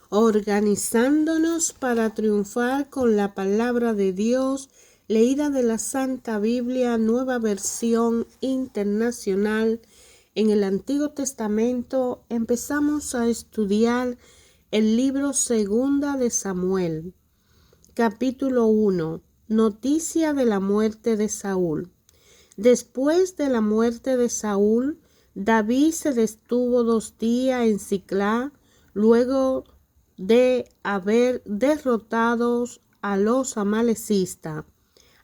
organizándonos para triunfar con la palabra de Dios, leída de la Santa Biblia, Nueva Versión Internacional. En el Antiguo Testamento empezamos a estudiar el libro Segunda de Samuel, capítulo 1, noticia de la muerte de Saúl. Después de la muerte de Saúl, David se detuvo 2 días en Siclá, luego de haber derrotado a los amalecistas.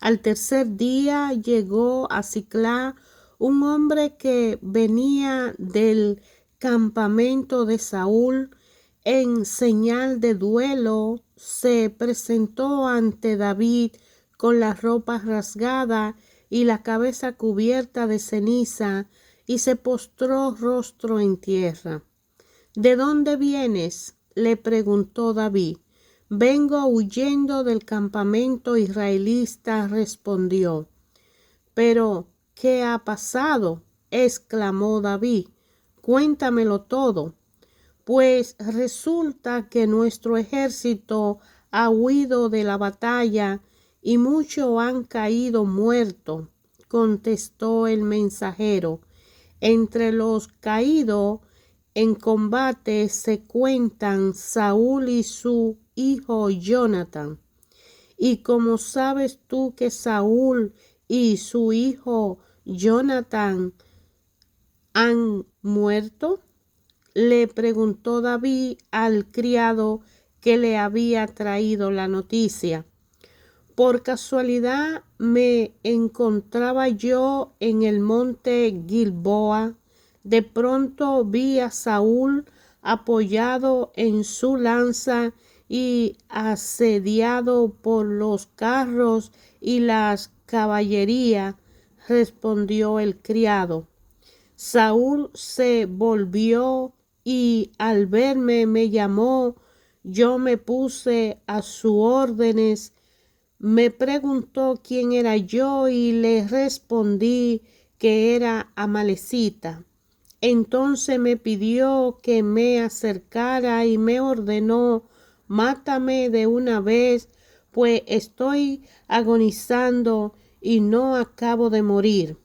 Al tercer día llegó a Siclá un hombre que venía del campamento de Saúl. En señal de duelo, se presentó ante David con la ropa rasgada y la cabeza cubierta de ceniza, y se postró rostro en tierra. ¿De dónde vienes?, le preguntó David. Vengo huyendo del campamento israelita, respondió. ¿Pero qué ha pasado?, exclamó David. Cuéntamelo todo. Pues resulta que nuestro ejército ha huido de la batalla y muchos han caído muertos, contestó el mensajero. Entre los caídos en combate se cuentan Saúl y su hijo Jonatán. ¿Y cómo sabes tú que Saúl y su hijo Jonatán han muerto?, le preguntó David al criado que le había traído la noticia. Por casualidad me encontraba yo en el monte Gilboa. De pronto vi a Saúl apoyado en su lanza y asediado por los carros y las caballerías, respondió el criado. Saúl se volvió y al verme me llamó. Yo me puse a sus órdenes. Me preguntó quién era yo y le respondí que era amalecita. Entonces me pidió que me acercara y me ordenó: mátame de una vez, pues estoy agonizando y no acabo de morir.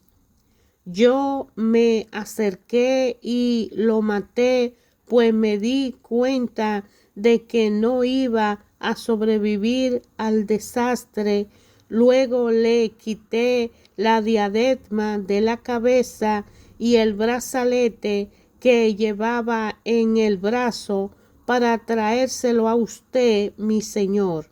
Yo me acerqué y lo maté, pues me di cuenta de que no iba a sobrevivir al desastre. Luego le quité la diadema de la cabeza y el brazalete que llevaba en el brazo para traérselo a usted, mi señor.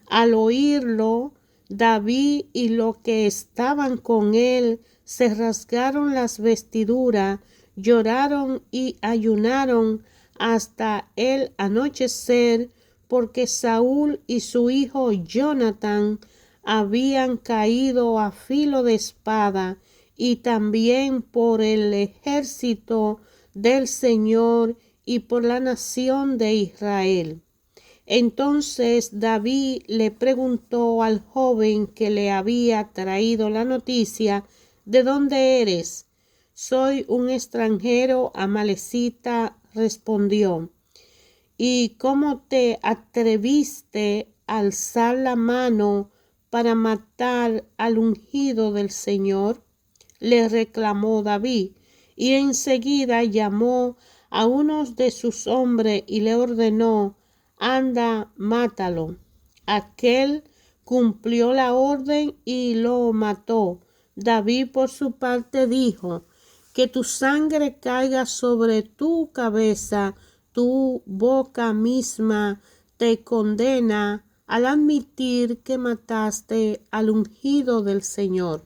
Al oírlo, David y los que estaban con él se rasgaron las vestiduras, lloraron y ayunaron hasta el anochecer, porque Saúl y su hijo Jonatán habían caído a filo de espada, y también por el ejército del Señor y por la nación de Israel. Entonces David le preguntó al joven que le había traído la noticia: ¿de dónde eres? Soy un extranjero amalecita, respondió. ¿Y cómo te atreviste a alzar la mano para matar al ungido del Señor?, le reclamó David, y enseguida llamó a uno de sus hombres y le ordenó: anda, mátalo. Aquel cumplió la orden y lo mató. David, por su parte, dijo: que tu sangre caiga sobre tu cabeza, tu boca misma te condena al admitir que mataste al ungido del Señor.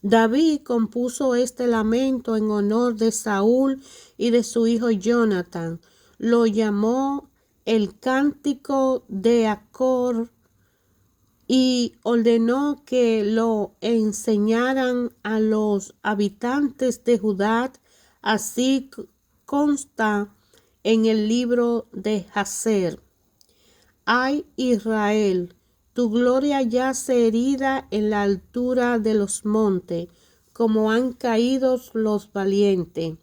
David compuso este lamento en honor de Saúl y de su hijo Jonatán. Lo llamó el Cántico de Acor y ordenó que lo enseñaran a los habitantes de Judá. Así consta en el libro de Jacer. Ay, Israel, tu gloria yace herida en la altura de los montes, como han caído los valientes.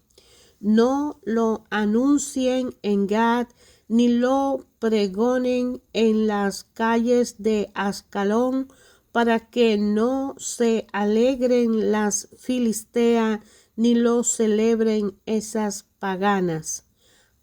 no lo anuncien en Gad, ni lo pregonen en las calles de Ascalón, para que no se alegren las filisteas, ni lo celebren esas paganas.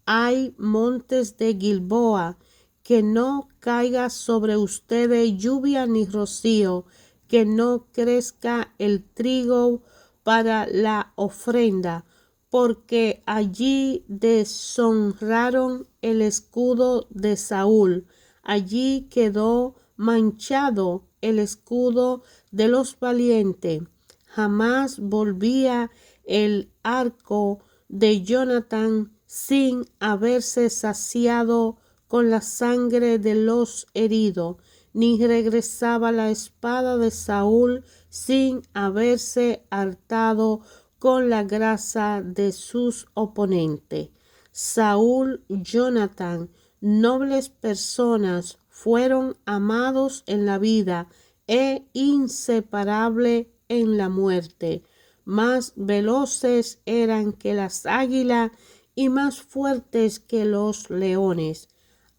Ay, montes de Gilboa, que no caiga sobre ustedes lluvia ni rocío, que no crezca el trigo para la ofrenda, porque allí deshonraron el escudo de Saúl, allí quedó manchado el escudo de los valientes. Jamás volvía el arco de Jonatán sin haberse saciado con la sangre de los heridos, ni regresaba la espada de Saúl sin haberse hartado con la grasa de sus oponentes. Saúl, Jonatán, nobles personas, fueron amados en la vida e inseparables en la muerte. Más veloces eran que las águilas y más fuertes que los leones.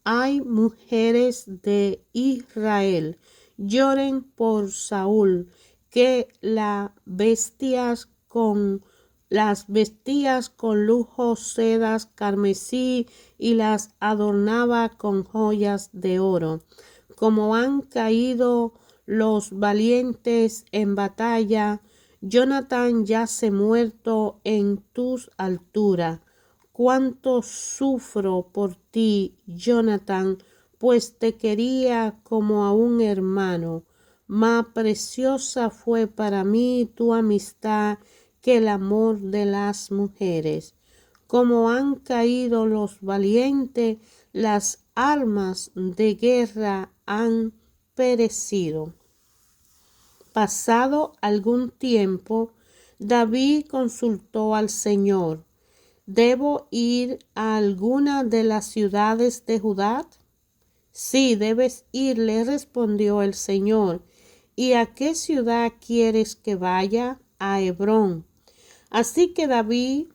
Ay, mujeres de Israel, lloren por Saúl, que las vestías con lujo, sedas, carmesí, y las adornaba con joyas de oro. Como han caído los valientes en batalla, Jonatán yace muerto en tus alturas. Cuánto sufro por ti, Jonatán, pues te quería como a un hermano. Más preciosa fue para mí tu amistad que el amor de las mujeres. Como han caído los valientes, las armas de guerra han perecido. Pasado algún tiempo, David consultó al Señor: ¿debo ir a alguna de las ciudades de Judá? Sí, debes ir, le respondió el Señor. ¿Y a qué ciudad quieres que vaya? A Hebrón. Así que David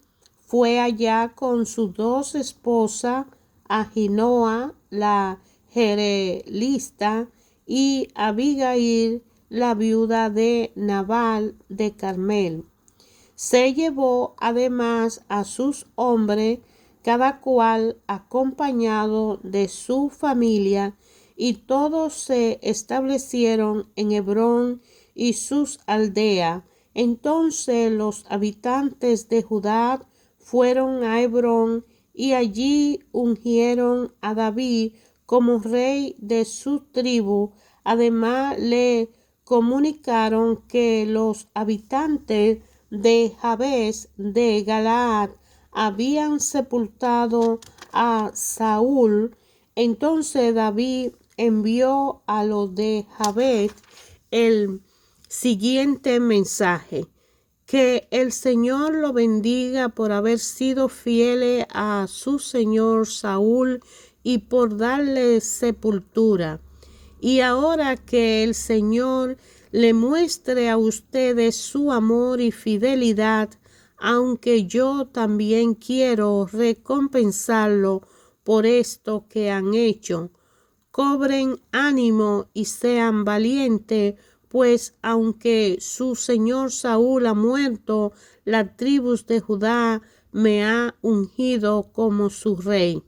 fue allá con sus dos esposas, Ahinoam la jerelista y Abigail, la viuda de Nabal de Carmel. Se llevó además a sus hombres, cada cual acompañado de su familia, y todos se establecieron en Hebrón y sus aldeas. Entonces los habitantes de Judá fueron a Hebrón y allí ungieron a David como rey de su tribu. Además le comunicaron que los habitantes de Jabes de Galaad habían sepultado a Saúl. Entonces David envió a los de Jabes el siguiente mensaje: que el Señor lo bendiga por haber sido fiel a su señor Saúl y por darle sepultura. Y ahora que el Señor le muestre a ustedes su amor y fidelidad, aunque yo también quiero recompensarlo por esto que han hecho. Cobren ánimo y sean valientes, pues aunque su señor Saúl ha muerto, la tribu de Judá me ha ungido como su rey.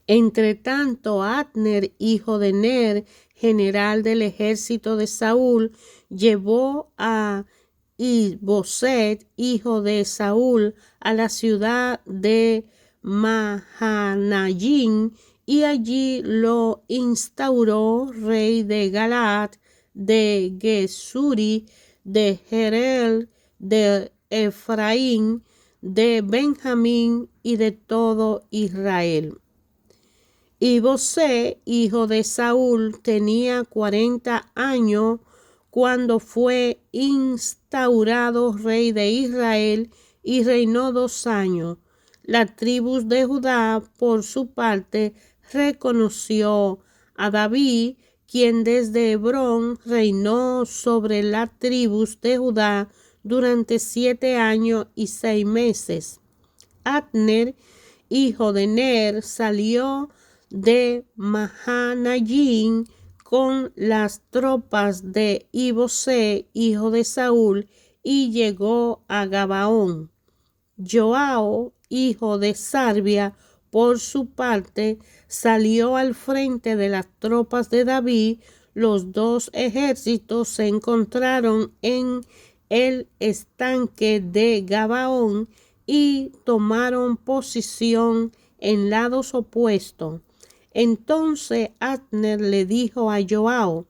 Entre tanto, Abner, hijo de Ner, general del ejército de Saúl, llevó a Isboset, hijo de Saúl, a la ciudad de Mahanayim, y allí lo instauró rey de Galaad, de Gesuri, de Jerel, de Efraín, de Benjamín y de todo Israel. Y Bosé, hijo de Saúl, tenía 40 años cuando fue instaurado rey de Israel y reinó 2 años. La tribu de Judá, por su parte, reconoció a David, quien desde Hebrón reinó sobre la tribu de Judá durante 7 años y 6 meses. Abner, hijo de Ner, salió de Mahanayim con las tropas de Ibosé, hijo de Saúl, y llegó a Gabaón. Joao, hijo de Sarvia, por su parte, salió al frente de las tropas de David. Los dos ejércitos se encontraron en el estanque de Gabaón y tomaron posición en lados opuestos. Entonces Abner le dijo a Joao: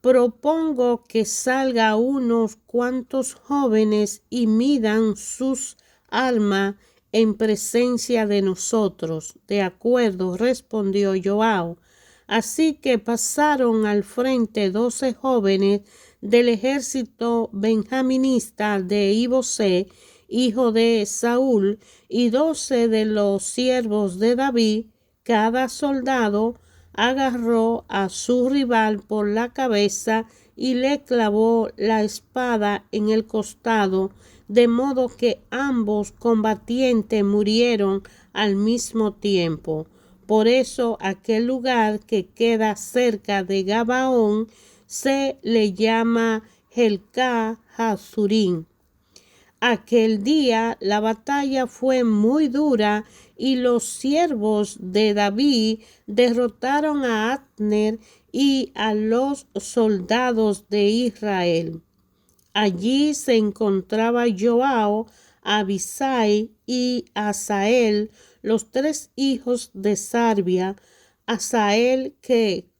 propongo que salga unos cuantos jóvenes y midan sus armas en presencia de nosotros. De acuerdo, respondió Joao. Así que pasaron al frente 12 jóvenes del ejército benjaminista de Ibosé, hijo de Saúl, y 12 de los siervos de David. Cada soldado agarró a su rival por la cabeza y le clavó la espada en el costado, de modo que ambos combatientes murieron al mismo tiempo. Por eso aquel lugar que queda cerca de Gabaón se le llama Helca Hazurim. Aquel día la batalla fue muy dura y los siervos de David derrotaron a Abner y a los soldados de Israel. Allí se encontraba Joao, Abisai y Asael, los 3 hijos de Sarvia. Asael, que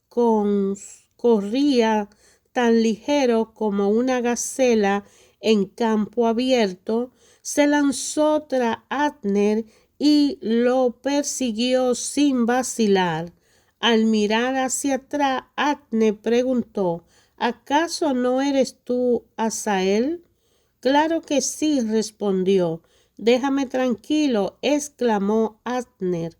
corría tan ligero como una gacela en campo abierto, se lanzó tras Abner y lo persiguió sin vacilar. Al mirar hacia atrás, Abner preguntó: ¿acaso no eres tú, Asael? Claro que sí, respondió. Déjame tranquilo, exclamó Abner.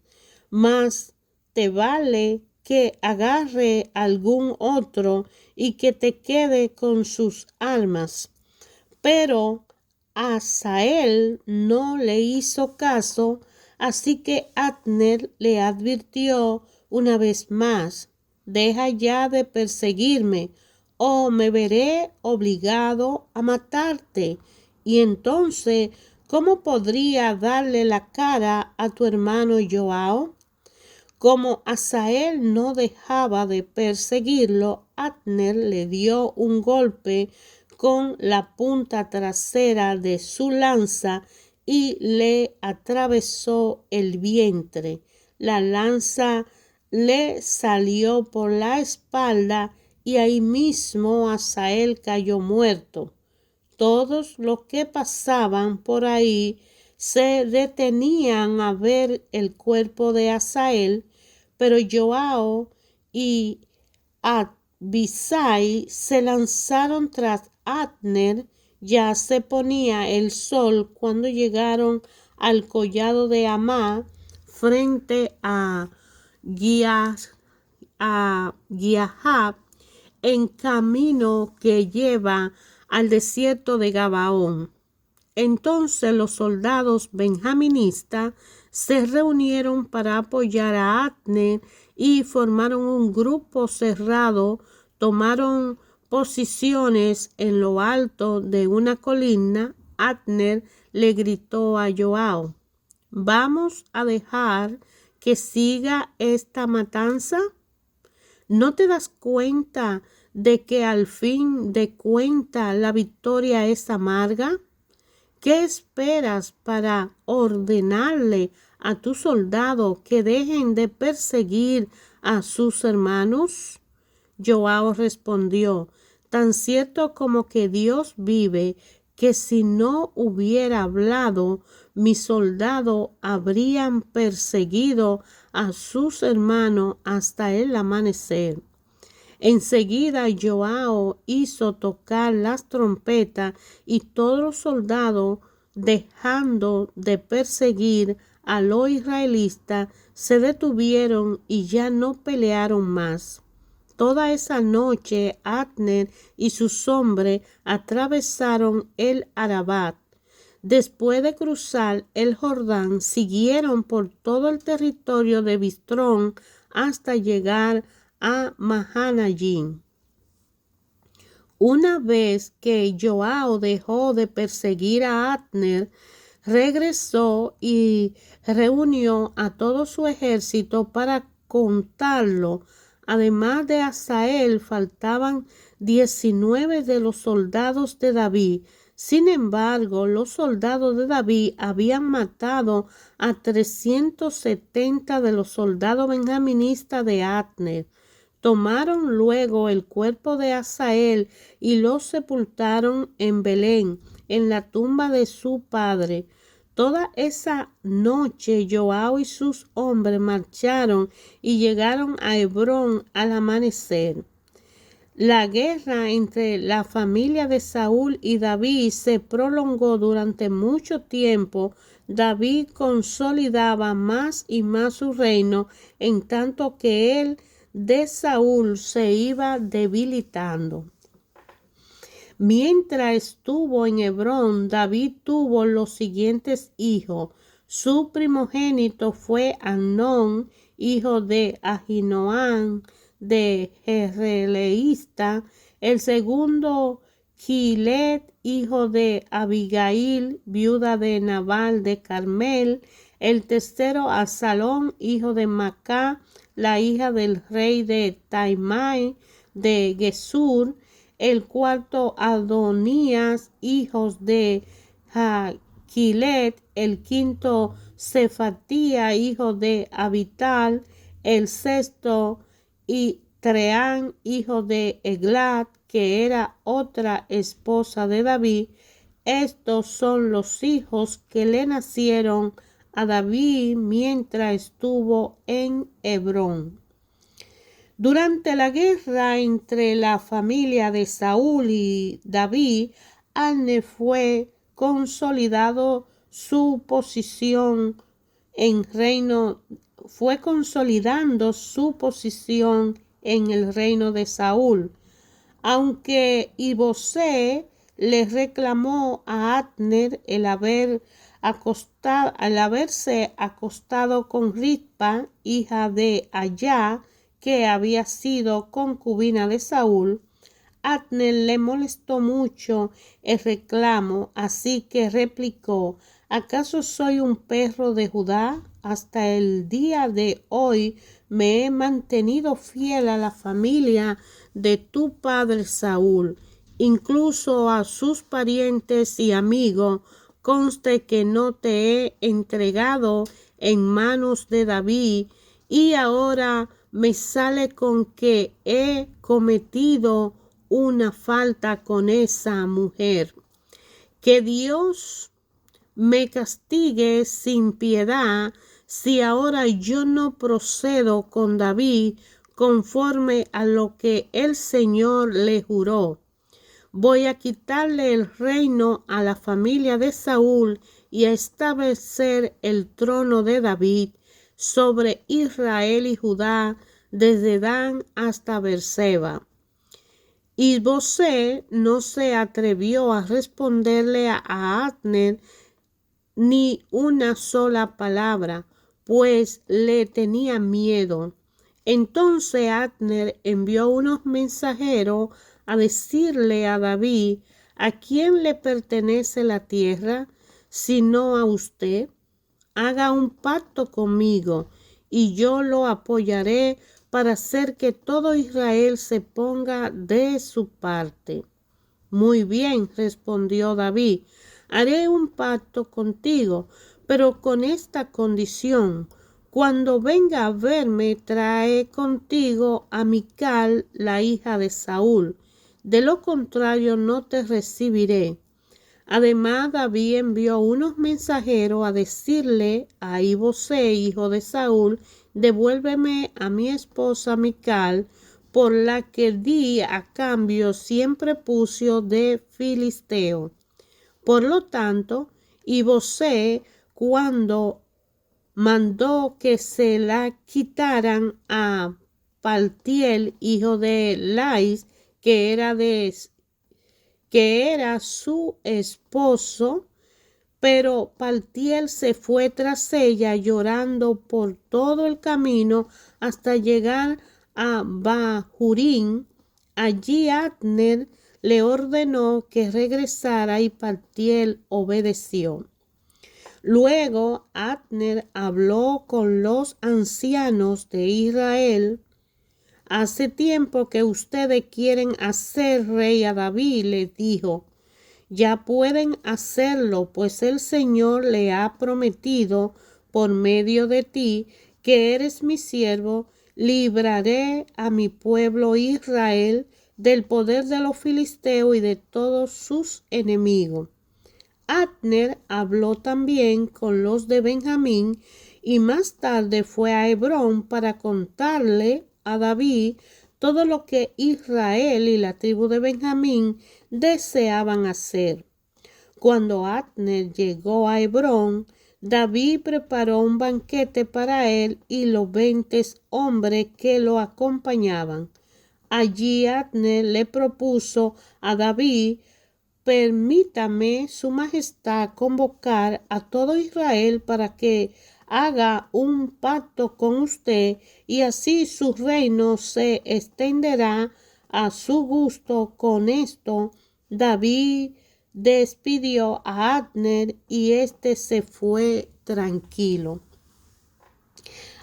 Mas te vale que agarre algún otro y que te quede con sus armas. Pero Asael no le hizo caso, así que Abner le advirtió una vez más: deja ya de perseguirme, o me veré obligado a matarte. Y entonces, ¿cómo podría darle la cara a tu hermano Joao? Como Asael no dejaba de perseguirlo, Abner le dio un golpe con la punta trasera de su lanza y le atravesó el vientre. La lanza le salió por la espalda y ahí mismo Asael cayó muerto. Todos los que pasaban por ahí se detenían a ver el cuerpo de Asael, pero Joao y Abisai se lanzaron tras Abner. Ya se ponía el sol cuando llegaron al collado de Amá, frente a Giahab, en camino que lleva al desierto de Gabaón. Entonces los soldados benjaministas se reunieron para apoyar a Abner y formaron un grupo cerrado. Tomaron posiciones en lo alto de una colina. Abner le gritó a Joao: ¿vamos a dejar que siga esta matanza? ¿No te das cuenta de que al fin de cuentas la victoria es amarga? ¿Qué esperas para ordenarle a tus soldados que dejen de perseguir a sus hermanos? Joao respondió: tan cierto como que Dios vive, que si no hubiera hablado, mis soldados habrían perseguido a sus hermanos hasta el amanecer. Enseguida Joao hizo tocar las trompetas y todos los soldados, dejando de perseguir a los israelitas, se detuvieron y ya no pelearon más. toda esa noche Abner y sus hombres atravesaron el Arabat. Después de cruzar el Jordán, siguieron por todo el territorio de Bistrón hasta llegar a Mahanayim. Una vez que Joab dejó de perseguir a Abner, regresó y reunió a todo su ejército para contarlo. Además de Asael, faltaban 19 de los soldados de David. Sin embargo, los soldados de David habían matado a 370 de los soldados benjaministas de Abner. Tomaron luego el cuerpo de Asael y lo sepultaron en Belén, en la tumba de su padre. Toda esa noche Joab y sus hombres marcharon y llegaron a Hebrón al amanecer. La guerra entre la familia de Saúl y David se prolongó durante mucho tiempo. David consolidaba más y más su reino, en tanto que el de Saúl se iba debilitando. Mientras estuvo en Hebrón, David tuvo los siguientes hijos. Su primogénito fue Amnón, hijo de Ahinoam, de Jezreelita. El segundo, Gilet, hijo de Abigail, viuda de Nabal de Carmel. El tercero, Absalón, hijo de Macá, la hija del rey de Taimai de Gesur. El cuarto, Adonías, hijos de Gilet. El quinto, Sefatía, hijo de Abital. El sexto, Itreán, hijo de Eglat, que era otra esposa de David. Estos son los hijos que le nacieron a David mientras estuvo en Hebrón. Durante la guerra entre la familia de Saúl y David, Abner fue consolidando su posición en el reino de Saúl. Aunque Isbosé le reclamó a Abner el haberse acostado con Rispa, hija de Ayá, que había sido concubina de Saúl, Abner le molestó mucho el reclamo, así que replicó: ¿acaso soy un perro de Judá? Hasta el día de hoy me he mantenido fiel a la familia de tu padre Saúl, incluso a sus parientes y amigos. Conste que no te he entregado en manos de David, y ahora me sale con que he cometido una falta con esa mujer. Que Dios me castigue sin piedad si ahora yo no procedo con David conforme a lo que el Señor le juró. Voy a quitarle el reino a la familia de Saúl y a establecer el trono de David sobre Israel y Judá, desde Dan hasta Beerseba. Isbosé no se atrevió a responderle a Abner ni una sola palabra, pues le tenía miedo. Entonces Abner envió unos mensajeros a decirle a David: ¿a quién le pertenece la tierra, sino a usted? Haga un pacto conmigo, y yo lo apoyaré para hacer que todo Israel se ponga de su parte. Muy bien, respondió David, haré un pacto contigo, pero con esta condición: cuando venga a verme, trae contigo a Mical, la hija de Saúl. De lo contrario, no te recibiré. Además, David envió unos mensajeros a decirle a Isbosé, hijo de Saúl: devuélveme a mi esposa Mical, por la que di a cambio 100 prepucios de filisteo. Por lo tanto, Isbosé, cuando mandó que se la quitaran a Paltiel, hijo de Lais, que era su esposo, pero Paltiel se fue tras ella llorando por todo el camino hasta llegar a Bahurín. Allí Abner le ordenó que regresara y Paltiel obedeció. Luego Abner habló con los ancianos de Israel. Hace tiempo que ustedes quieren hacer rey a David, les dijo. Ya pueden hacerlo, pues el Señor le ha prometido por medio de ti, que eres mi siervo, libraré a mi pueblo Israel del poder de los filisteos y de todos sus enemigos. Abner habló también con los de Benjamín y más tarde fue a Hebrón para contarle a David todo lo que Israel y la tribu de Benjamín deseaban hacer. Cuando Abner llegó a Hebrón, David preparó un banquete para él y los 20 hombres que lo acompañaban. Allí Abner le propuso a David: permítame, su majestad, convocar a todo Israel para que haga un pacto con usted y así su reino se extenderá a su gusto. Con esto, David despidió a Abner y éste se fue tranquilo.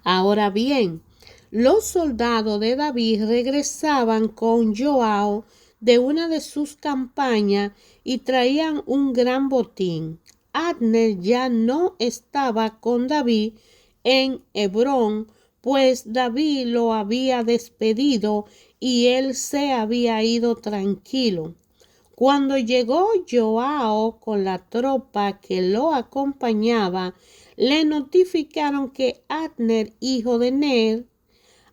Ahora bien, los soldados de David regresaban con Joab de una de sus campañas y traían un gran botín. Abner ya no estaba con David en Hebrón, pues David lo había despedido y él se había ido tranquilo. Cuando llegó Joab con la tropa que lo acompañaba, le notificaron que Abner, hijo de Ner,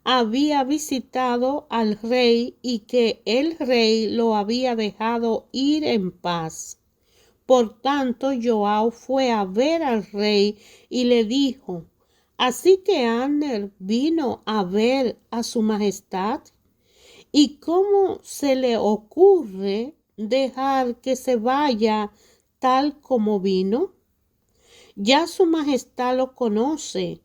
había visitado al rey y que el rey lo había dejado ir en paz. Por tanto, Joab fue a ver al rey y le dijo: ¿así que Abner vino a ver a su majestad? ¿Y cómo se le ocurre dejar que se vaya tal como vino? Ya su majestad lo conoce.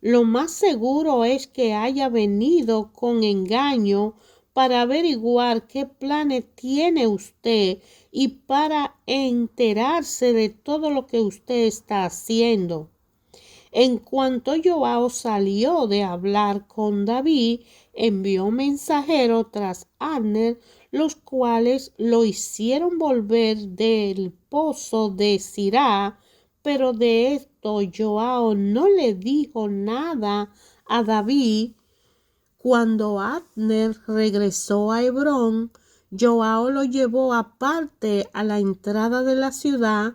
Lo más seguro es que haya venido con engaño para averiguar qué planes tiene usted y para enterarse de todo lo que usted está haciendo. En cuanto Joab salió de hablar con David, envió mensajeros tras Abner, los cuales lo hicieron volver del pozo de Sirá. Pero de esto Joab no le dijo nada a David. Cuando Abner regresó a Hebrón, Joab lo llevó aparte a la entrada de la ciudad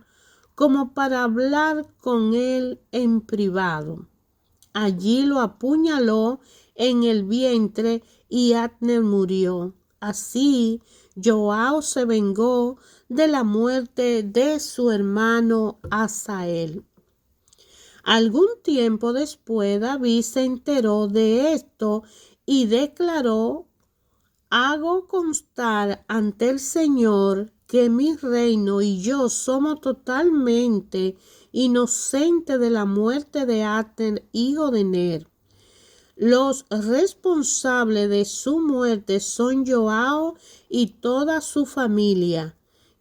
como para hablar con él en privado. Allí lo apuñaló en el vientre y Abner murió. Así Joab se vengó de la muerte de su hermano Asael. Algún tiempo después David se enteró de esto y declaró: hago constar ante el Señor que mi reino y yo somos totalmente inocentes de la muerte de Abner, hijo de Ner. Los responsables de su muerte son Joab y toda su familia.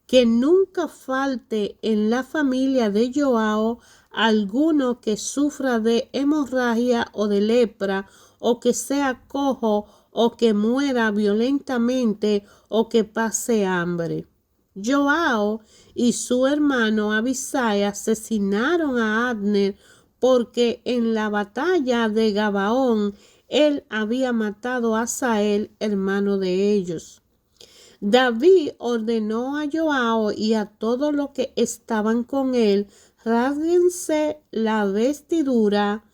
Que nunca falte en la familia de Joab alguno que sufra de hemorragia o de lepra, o que sea cojo, o que muera violentamente, o que pase hambre. Joab y su hermano Abisai asesinaron a Abner porque en la batalla de Gabaón él había matado a Asael, hermano de ellos. David ordenó a Joab y a todos los que estaban con él: rásguense la vestidura,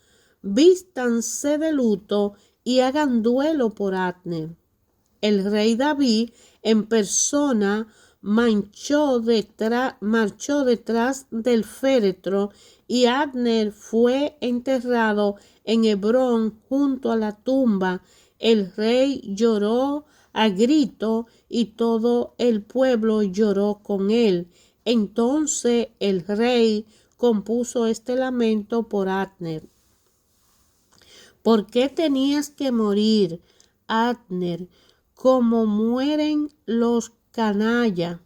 vístanse de luto y hagan duelo por Abner. El rey David en persona marchó detrás del féretro y Abner fue enterrado en Hebrón junto a la tumba El rey lloró a grito y todo el pueblo lloró con él. Entonces el rey compuso este lamento por Abner. ¿Por qué tenías que morir, Abner, como mueren los canallas?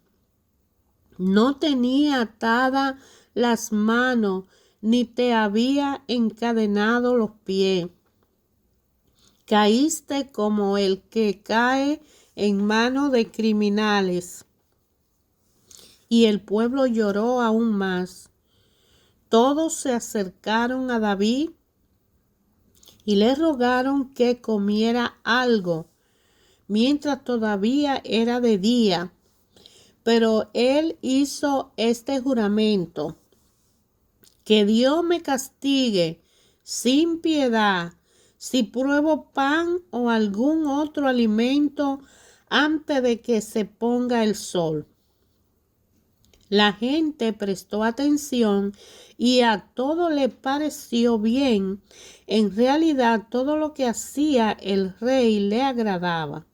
No tenía atadas las manos, ni te había encadenado los pies. Caíste como el que cae en manos de criminales. Y el pueblo lloró aún más. Todos se acercaron a David y le rogaron que comiera algo, mientras todavía era de día. Pero él hizo este juramento: que Dios me castigue sin piedad si pruebo pan o algún otro alimento antes de que se ponga el sol. La gente prestó atención y a todo le pareció bien. En realidad, todo lo que hacía el rey le agradaba.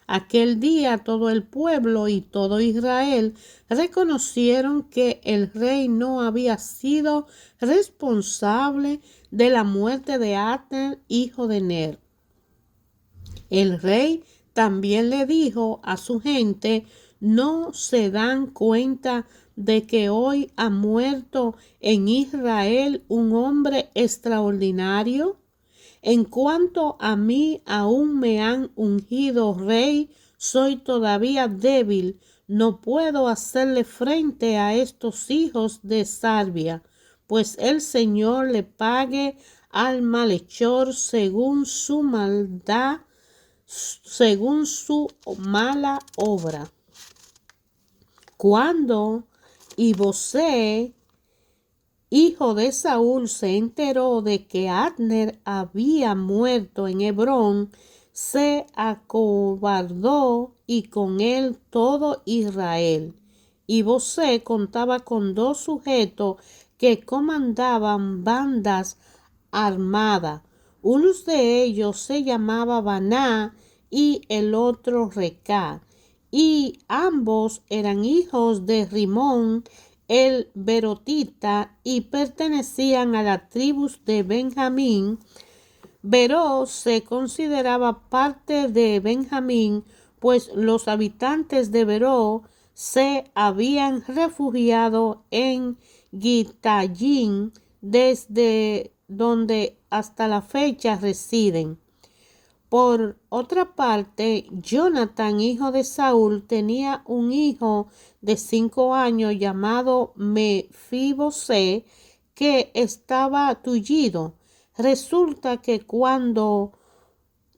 Aquel día todo el pueblo y todo Israel reconocieron que el rey no había sido responsable de la muerte de Abner, hijo de Ner. El rey también le dijo a su gente: ¿no se dan cuenta de que hoy ha muerto en Israel un hombre extraordinario? En cuanto a mí, aún me han ungido rey, soy todavía débil, no puedo hacerle frente a estos hijos de Sarbia, pues el Señor le pague al malhechor según su maldad, según su mala obra. Cuando Isbosé, hijo de Saúl, se enteró de que Abner había muerto en Hebrón, se acobardó y con él todo Israel. Isbosé contaba con 2 sujetos que comandaban bandas armadas. Uno de ellos se llamaba Baná y el otro Recá, y ambos eran hijos de Rimón el Berotita y pertenecían a la tribu de Benjamín. Beró se consideraba parte de Benjamín, pues los habitantes de Beró se habían refugiado en Gittayim, desde donde hasta la fecha residen. Por otra parte, Jonatán, hijo de Saúl, tenía un hijo de 5 años llamado Mefibosé, que estaba tullido. Resulta que cuando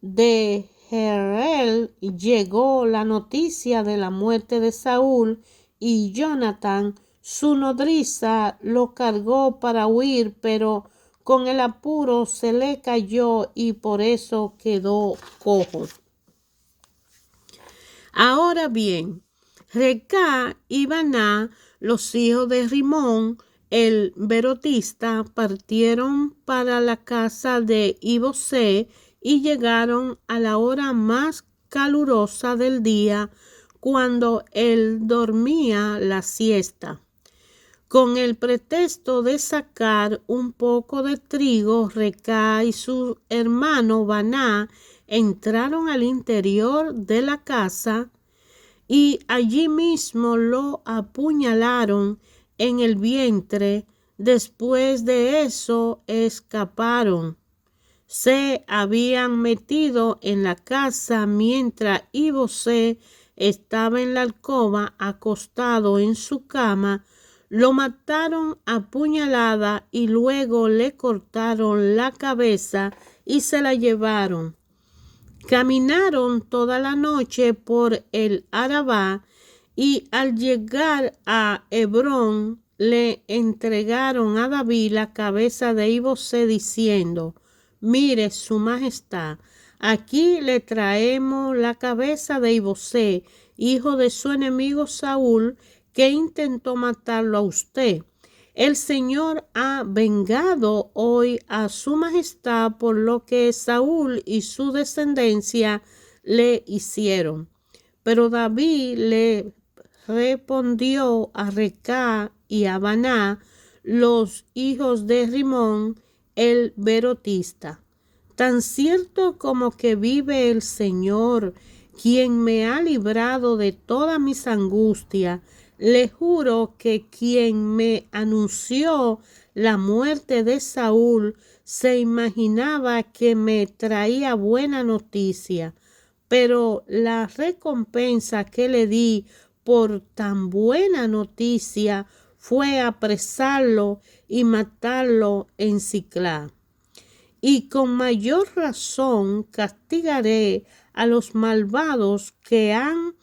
de Jezreel llegó la noticia de la muerte de Saúl y Jonatán, su nodriza lo cargó para huir, pero con el apuro se le cayó y por eso quedó cojo. Ahora bien, Recá y Baná, los hijos de Rimón, el berotista, partieron para la casa de Isbosé y llegaron a la hora más calurosa del día, cuando él dormía la siesta. Con el pretexto de sacar un poco de trigo, Recá y su hermano Baná entraron al interior de la casa y allí mismo lo apuñalaron en el vientre. Después de eso escaparon. Se habían metido en la casa mientras Isbosé estaba en la alcoba acostado en su cama. Lo mataron a puñalada y luego le cortaron la cabeza y se la llevaron. Caminaron toda la noche por el Arabá y al llegar a Hebrón le entregaron a David la cabeza de Isbosé diciendo: mire, su majestad, aquí le traemos la cabeza de Isbosé, hijo de su enemigo Saúl, que intentó matarlo a usted. El Señor ha vengado hoy a su majestad por lo que Saúl y su descendencia le hicieron. Pero David le respondió a Recá y a Baná, los hijos de Rimón, el berotista: tan cierto como que vive el Señor, quien me ha librado de todas mis angustias, le juro que quien me anunció la muerte de Saúl se imaginaba que me traía buena noticia, pero la recompensa que le di por tan buena noticia fue apresarlo y matarlo en Siclá. Y con mayor razón castigaré a los malvados que han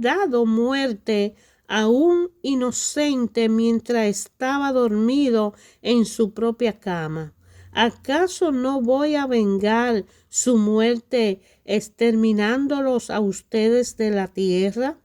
dado muerte a un inocente mientras estaba dormido en su propia cama. ¿Acaso no voy a vengar su muerte exterminándolos a ustedes de la tierra?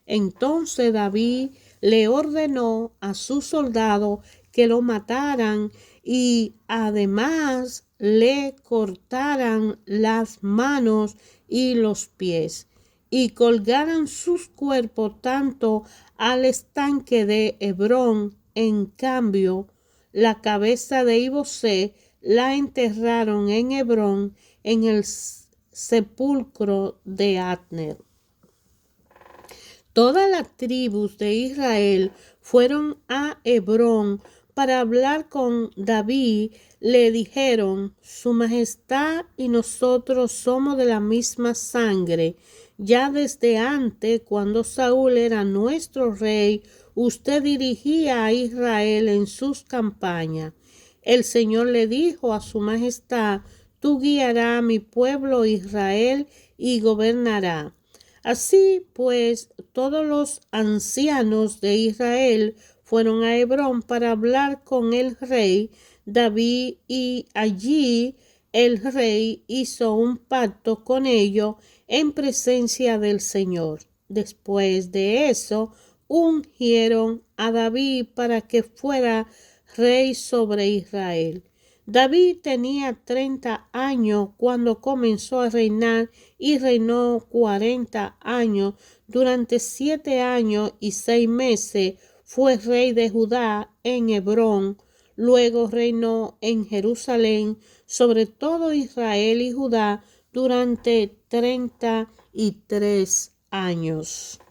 Entonces David le ordenó a sus soldados que lo mataran y además le cortaran las manos y los pies y colgaran sus cuerpos tanto al estanque de Hebrón. En cambio, la cabeza de Ibosé la enterraron en Hebrón, en el sepulcro de Abner. Todas las tribus de Israel fueron a Hebrón para hablar con David. Le dijeron: Su Majestad y nosotros somos de la misma sangre. Ya desde antes, cuando Saúl era nuestro rey, usted dirigía a Israel en sus campañas. El Señor le dijo a su Majestad: Tú guiarás a mi pueblo Israel y gobernará. Así pues, todos los ancianos de Israel fueron a Hebrón para hablar con el rey David, y allí el rey hizo un pacto con ellos en presencia del Señor. Después de eso, ungieron a David para que fuera rey sobre Israel. David tenía 30 años cuando comenzó a reinar y reinó 40 años. Durante 7 años y 6 meses fue rey de Judá en Hebrón. Luego reinó en Jerusalén sobre todo Israel y Judá durante 33 años.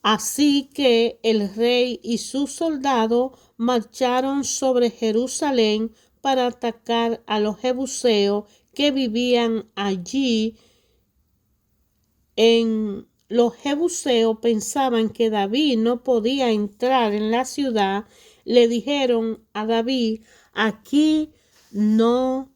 Así que el rey y sus soldados marcharon sobre Jerusalén para atacar a los jebuseos que vivían allí. Los jebuseos pensaban que David no podía entrar en la ciudad. Le dijeron a David: aquí no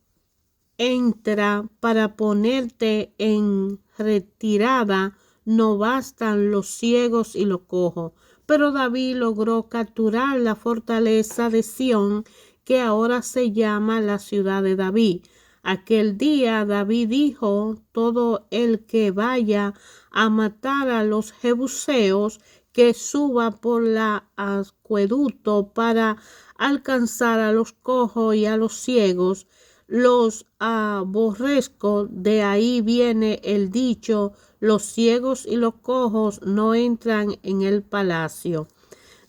entra, para ponerte en retirada no bastan los ciegos y los cojos. Pero David logró capturar la fortaleza de Sión, que ahora se llama la ciudad de David. Aquel día David dijo: todo el que vaya a matar a los jebuseos, que suba por la acueducto para alcanzar a los cojos y a los ciegos. Los aborrezco. De ahí viene el dicho: los ciegos y los cojos no entran en el palacio.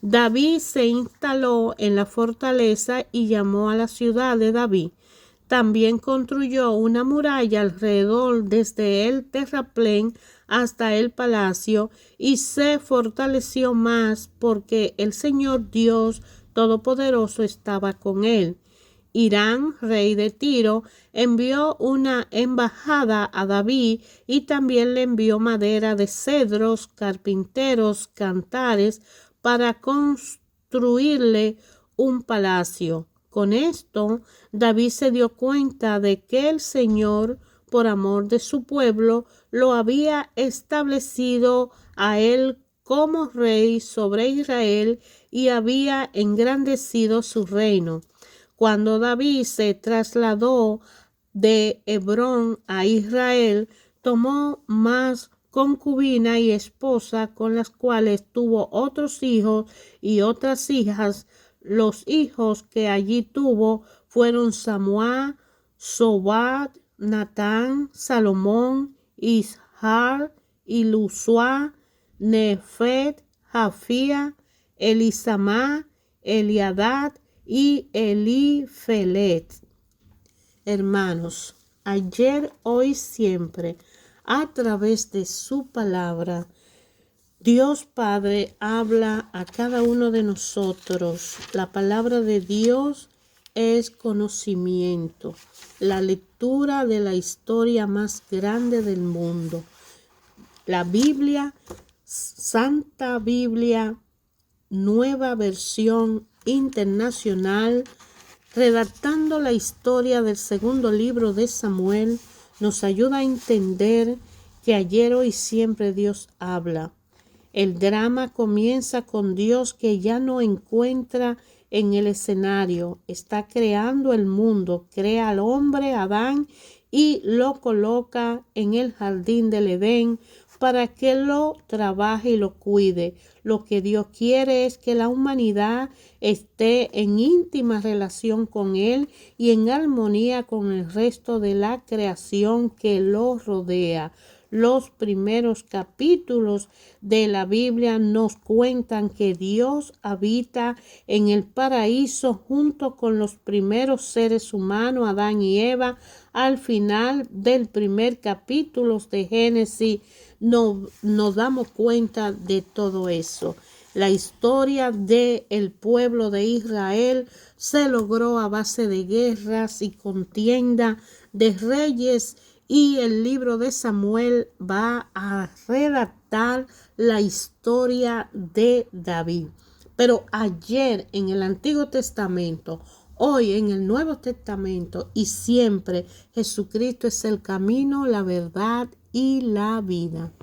David se instaló en la fortaleza y llamó a la ciudad de David. También construyó una muralla alrededor desde el terraplén hasta el palacio, y se fortaleció más porque el Señor Dios Todopoderoso estaba con él. Hirán, rey de Tiro, envió una embajada a David y también le envió madera de cedros, carpinteros, cantares, para construirle un palacio. Con esto, David se dio cuenta de que el Señor, por amor de su pueblo, lo había establecido a él como rey sobre Israel y había engrandecido su reino. Cuando David se trasladó de Hebrón a Israel, tomó más concubina y esposa, con las cuales tuvo otros hijos y otras hijas. Los hijos que allí tuvo fueron Samúa, Sobad, Natán, Salomón, Ishar, Ilusua, Nefet, Jafía, Elisamá, Eliadad y Elifelet. Hermanos, ayer, hoy, siempre, a través de su palabra, Dios Padre habla a cada uno de nosotros. La palabra de Dios es conocimiento, la lectura de la historia más grande del mundo. La Biblia, Santa Biblia, Nueva Versión Internacional, redactando la historia del segundo libro de Samuel, nos ayuda a entender que ayer, hoy, siempre Dios habla. El drama comienza con Dios que ya no encuentra en el escenario, está creando el mundo, crea al hombre, Adán, y lo coloca en el jardín del Edén para que lo trabaje y lo cuide. Lo que Dios quiere es que la humanidad esté en íntima relación con Él y en armonía con el resto de la creación que lo rodea. Los primeros capítulos de la Biblia nos cuentan que Dios habita en el paraíso junto con los primeros seres humanos, Adán y Eva. Al final del primer capítulo de Génesis nos damos cuenta de todo eso. La historia del pueblo de Israel se logró a base de guerras y contienda de reyes, y el libro de Samuel va a redactar la historia de David. Pero ayer en el Antiguo Testamento, hoy en el Nuevo Testamento y siempre, Jesucristo es el camino, la verdad y la vida.